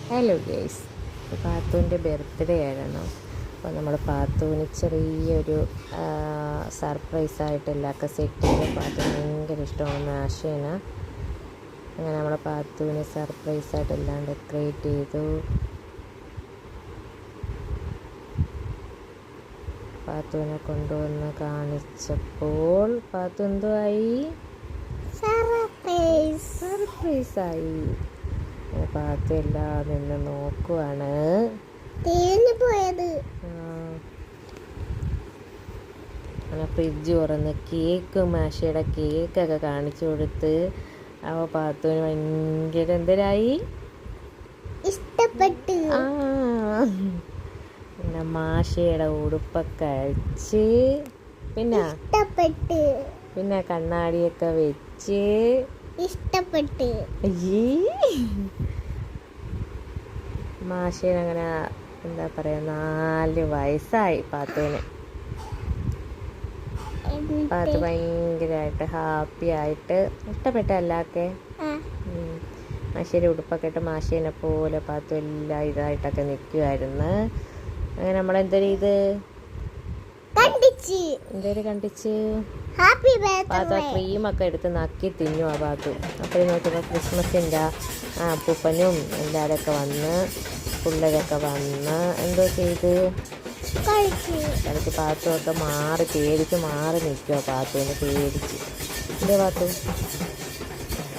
Hello guys, പാത്തുവിൻ്റെ birthday ആയിരുന്നു. അപ്പോൾ നമ്മൾ പാത്തുവിന് ചെറിയൊരു സർപ്രൈസായിട്ട് എല്ലാവർക്കും സെറ്റ് ചെയ്ത്. പാത്തുവിന് ഭയങ്കര ഇഷ്ടമാണ് മാഷേന. അങ്ങനെ നമ്മൾ പാത്തുവിന് സർപ്രൈസായിട്ട് എല്ലാം ഡെക്കറേറ്റ് ചെയ്തു. പാത്തുവിനെ കൊണ്ടുവന്ന് കാണിച്ചപ്പോൾ പാത്തു എന്തുവായി? സർപ്രൈസായി. പാത്തു എല്ലാം നിന്ന് നോക്കുവാണ്. അങ്ങനെ ഫ്രിഡ്ജ് തുറന്ന് കേക്ക്, മാഷയുടെ കേക്കൊക്കെ കാണിച്ചു കൊടുത്ത്. അപ്പോൾ പാത്തുവിന് ഭയങ്കര എന്തരായി? ഇഷ്ടപ്പെട്ടു. പിന്നെ മാഷയുടെ ഉടുപ്പൊക്കെ അഴിച്ച് പിന്നെ കണ്ണാടിയൊക്കെ വെച്ച് ഇഷ്ടപ്പെട്ടു. മാഷേനങ്ങനെ എന്താ പറയുക, 4 വയസ്സായി പാത്തുവിന്. പാത്തു ഭയങ്കരമായിട്ട് ഹാപ്പി ആയിട്ട് ഇഷ്ടപ്പെട്ട എല്ലാക്കെ. മാഷയുടെ ഉടുപ്പൊക്കെ ഇട്ട് മാഷേനെ പോലെ പാത്തു എല്ലാം ഇതായിട്ടൊക്കെ നിൽക്കുമായിരുന്നു. അങ്ങനെ നമ്മളെന്തൊരു കണ്ടിച്ച് പാത്തു ക്രീമൊക്കെ എടുത്ത് നക്കി തിന്നു ആ പാത്തു. അപ്പോഴും നോക്കുമ്പോൾ ക്രിസ്മസിൻ്റെ പൂപ്പനും എല്ലാവരൊക്കെ വന്ന്, പിള്ളേരൊക്കെ വന്ന് എന്തോ ചെയ്ത് കളിച്ച്. പാത്തുമൊക്കെ പേടിച്ച് മാറി നിൽക്കുക. പാത്തുവിന് പേടിച്ച് എന്തോ പാത്തു.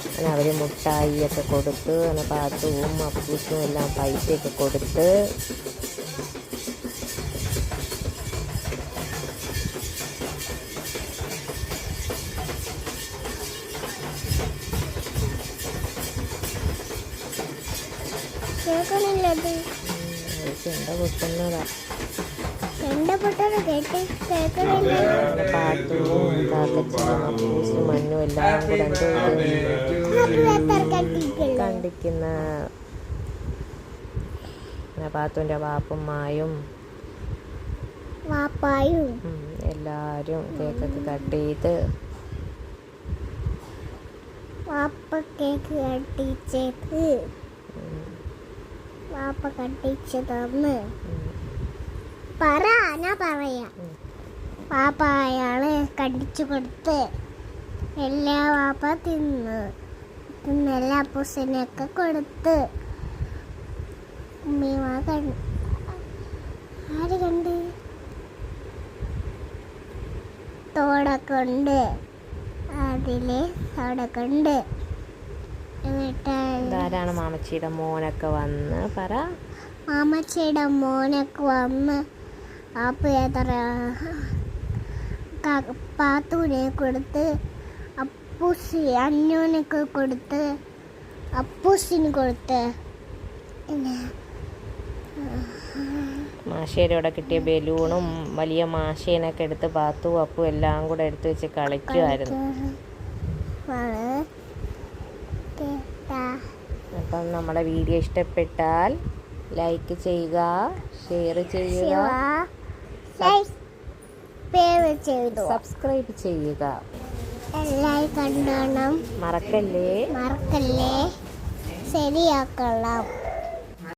അങ്ങനെ അവർ മുട്ടായിയൊക്കെ കൊടുത്ത്, അങ്ങനെ പാത്തുവും അപ്പൂസും എല്ലാം പൈസയൊക്കെ കൊടുത്ത്. പാത്തുവും കാക്കച്ചിയും അപ്പൂസും മണ്ണും എല്ലാം കൂടെ എന്തോ കണ്ടിക്കുന്ന പാത്തുവിൻ്റെ വാപ്പുമ്മായും എല്ലാവരും കേക്കൊക്കെ കട്ട് ചെയ്ത് വാപ്പ കട്ടിച്ച് തന്ന് വാപ്പ അയാള് കണ്ടിച്ചു കൊടുത്ത് എല്ലാ വാപ്പ തിന്നെല്ലാ പൂസിനൊക്കെ കൊടുത്ത്. ആര് കണ്ട്? തോടൊക്കെ ഉണ്ട്, തോടൊക്കെ ഉണ്ട്. ധാരാളം മാമച്ചിയുടെ മോനൊക്കെ വന്ന് പാത്തൂനെ കൊടുത്ത്, അപ്പൂസി അന്നൂനൊക്കെ കൊടുത്ത്, അപ്പൂസിന് കൊടുത്ത്. മാഷേരോടെ കിട്ടിയ ബലൂണും വലിയ മാഷേനൊക്കെ എടുത്ത് പാത്തു അപ്പു എല്ലാം കൂടെ എടുത്ത് വെച്ച് കളിക്കുമായിരുന്നു. അപ്പം നമ്മുടെ വീഡിയോ ഇഷ്ടപ്പെട്ടാൽ ലൈക്ക് ചെയ്യുക, ഷെയർ ചെയ്യുക, സബ്സ്ക്രൈബ് ചെയ്യുക. എല്ലാവരും കണ്ടോണം, മറക്കല്ലേ. ശരിയാക്കണം.